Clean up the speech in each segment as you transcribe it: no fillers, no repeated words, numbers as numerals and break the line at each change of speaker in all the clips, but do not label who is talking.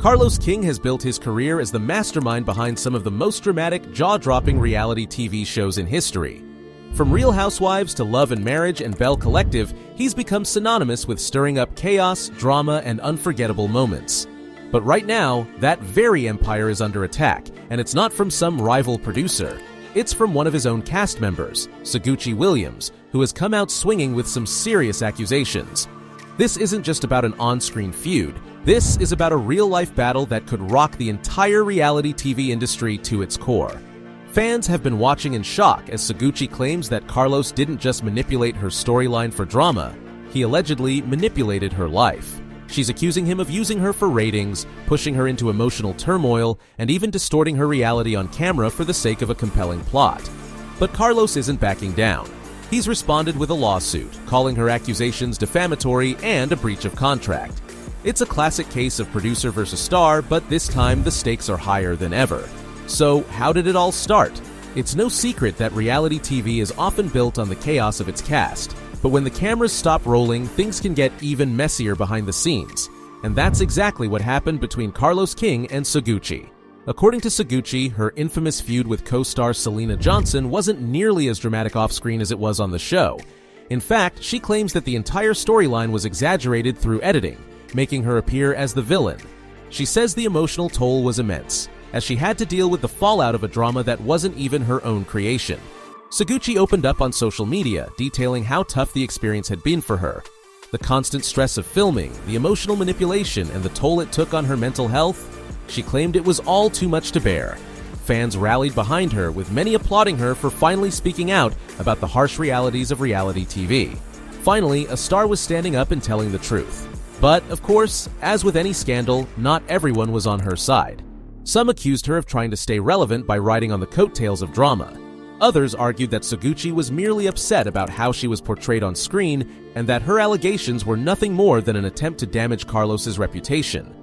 Carlos King has built his career as the mastermind behind some of the most dramatic, jaw-dropping reality TV shows in history. From Real Housewives to Love and Marriage and Belle Collective, he's become synonymous with stirring up chaos, drama, and unforgettable moments. But right now, that very empire is under attack, and it's not from some rival producer. It's from one of his own cast members, Suguchi Williams, who has come out swinging with some serious accusations. This isn't just about an on-screen feud. This is about a real-life battle that could rock the entire reality TV industry to its core. Fans have been watching in shock as Suguchi claims that Carlos didn't just manipulate her storyline for drama, he allegedly manipulated her life. She's accusing him of using her for ratings, pushing her into emotional turmoil, and even distorting her reality on camera for the sake of a compelling plot. But Carlos isn't backing down. He's responded with a lawsuit, calling her accusations defamatory and a breach of contract. It's a classic case of producer versus star, but this time the stakes are higher than ever. So, how did it all start? It's no secret that reality TV is often built on the chaos of its cast, but when the cameras stop rolling, things can get even messier behind the scenes. And that's exactly what happened between Carlos King and Suguchi. According to Suguchi, her infamous feud with co-star Selena Johnson wasn't nearly as dramatic off-screen as it was on the show. In fact, she claims that the entire storyline was exaggerated through editing, making her appear as the villain. She says the emotional toll was immense, as she had to deal with the fallout of a drama that wasn't even her own creation. Suguchi opened up on social media, detailing how tough the experience had been for her. The constant stress of filming, the emotional manipulation, and the toll it took on her mental health, she claimed it was all too much to bear. Fans rallied behind her, with many applauding her for finally speaking out about the harsh realities of reality TV. Finally, a star was standing up and telling the truth. But, of course, as with any scandal, not everyone was on her side. Some accused her of trying to stay relevant by riding on the coattails of drama. Others argued that Suguchi was merely upset about how she was portrayed on screen and that her allegations were nothing more than an attempt to damage Carlos's reputation.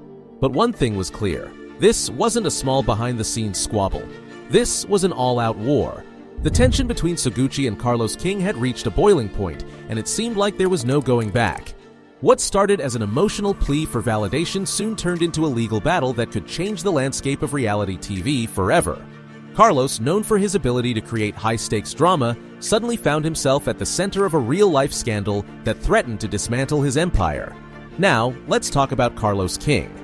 But one thing was clear. This wasn't a small behind-the-scenes squabble. This was an all-out war. The tension between Suguchi and Carlos King had reached a boiling point, and it seemed like there was no going back. What started as an emotional plea for validation soon turned into a legal battle that could change the landscape of reality TV forever. Carlos, known for his ability to create high-stakes drama, suddenly found himself at the center of a real-life scandal that threatened to dismantle his empire. Now, let's talk about Carlos King.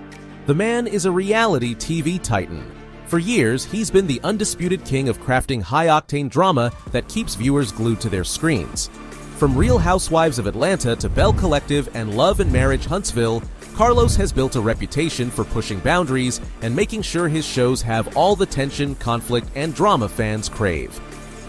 The man is a reality TV titan. For years, he's been the undisputed king of crafting high-octane drama that keeps viewers glued to their screens. From Real Housewives of Atlanta to Belle Collective and Love and Marriage Huntsville, Carlos has built a reputation for pushing boundaries and making sure his shows have all the tension, conflict, and drama fans crave.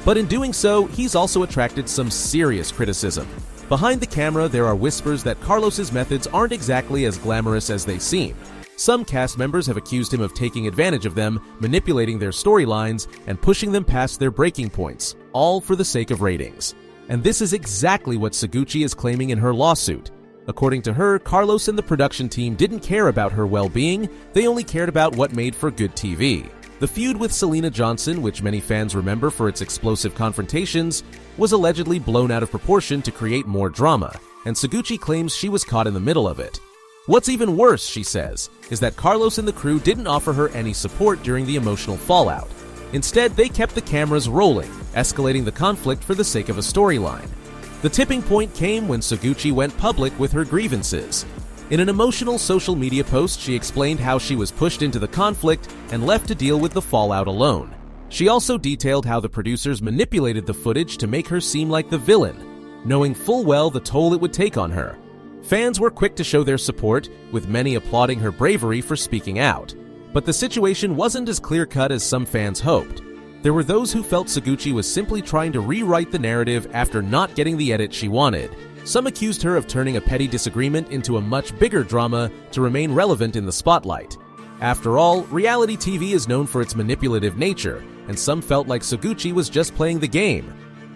But in doing so, he's also attracted some serious criticism. Behind the camera, there are whispers that Carlos's methods aren't exactly as glamorous as they seem. Some cast members have accused him of taking advantage of them, manipulating their storylines, and pushing them past their breaking points, all for the sake of ratings. And this is exactly what Suguchi is claiming in her lawsuit. According to her, Carlos and the production team didn't care about her well-being, they only cared about what made for good TV. The feud with Selena Johnson, which many fans remember for its explosive confrontations, was allegedly blown out of proportion to create more drama, and Suguchi claims she was caught in the middle of it. What's even worse, she says, is that Carlos and the crew didn't offer her any support during the emotional fallout. Instead, they kept the cameras rolling, escalating the conflict for the sake of a storyline. The tipping point came when Suguchi went public with her grievances. In an emotional social media post, she explained how she was pushed into the conflict and left to deal with the fallout alone. She also detailed how the producers manipulated the footage to make her seem like the villain, knowing full well the toll it would take on her. Fans were quick to show their support, with many applauding her bravery for speaking out. But the situation wasn't as clear-cut as some fans hoped. There were those who felt Suguchi was simply trying to rewrite the narrative after not getting the edit she wanted. Some accused her of turning a petty disagreement into a much bigger drama to remain relevant in the spotlight. After all, reality TV is known for its manipulative nature, and some felt like Suguchi was just playing the game.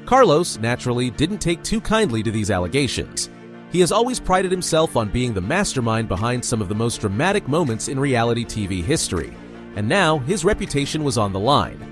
Carlos, naturally, didn't take too kindly to these allegations. He has always prided himself on being the mastermind behind some of the most dramatic moments in reality TV history, and now his reputation was on the line.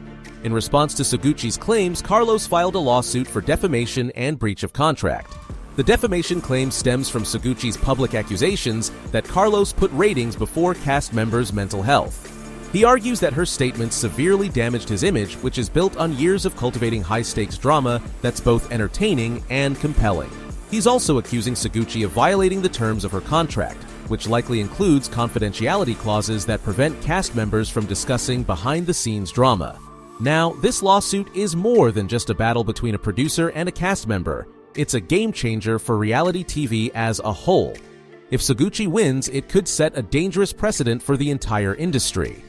In response to Suguchi's claims, Carlos filed a lawsuit for defamation and breach of contract. The defamation claim stems from Seguchi's public accusations that Carlos put ratings before cast members' mental health. He argues that her statements severely damaged his image, which is built on years of cultivating high-stakes drama that's both entertaining and compelling. He's also accusing Seguchi of violating the terms of her contract, which likely includes confidentiality clauses that prevent cast members from discussing behind-the-scenes drama. Now, this lawsuit is more than just a battle between a producer and a cast member. It's a game-changer for reality TV as a whole. If Seguchi wins, it could set a dangerous precedent for the entire industry.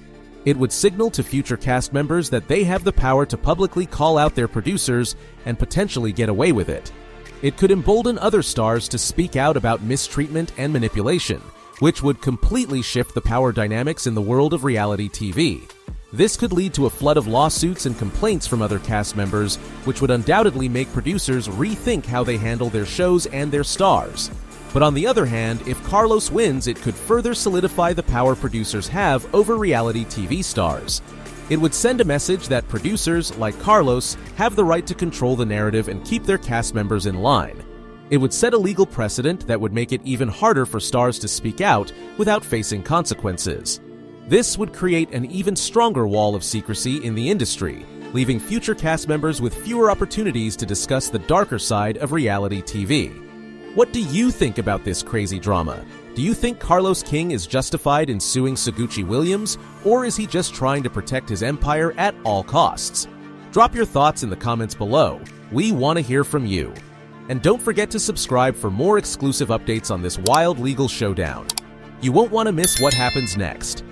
It would signal to future cast members that they have the power to publicly call out their producers and potentially get away with it. It could embolden other stars to speak out about mistreatment and manipulation, which would completely shift the power dynamics in the world of reality TV. This could lead to a flood of lawsuits and complaints from other cast members, which would undoubtedly make producers rethink how they handle their shows and their stars. But on the other hand, if Carlos wins, it could further solidify the power producers have over reality TV stars. It would send a message that producers, like Carlos, have the right to control the narrative and keep their cast members in line. It would set a legal precedent that would make it even harder for stars to speak out without facing consequences. This would create an even stronger wall of secrecy in the industry, leaving future cast members with fewer opportunities to discuss the darker side of reality TV. What do you think about this crazy drama? Do you think Carlos King is justified in suing Seguchi Williams, or is he just trying to protect his empire at all costs? Drop your thoughts in the comments below. We want to hear from you. And don't forget to subscribe for more exclusive updates on this wild legal showdown. You won't want to miss what happens next.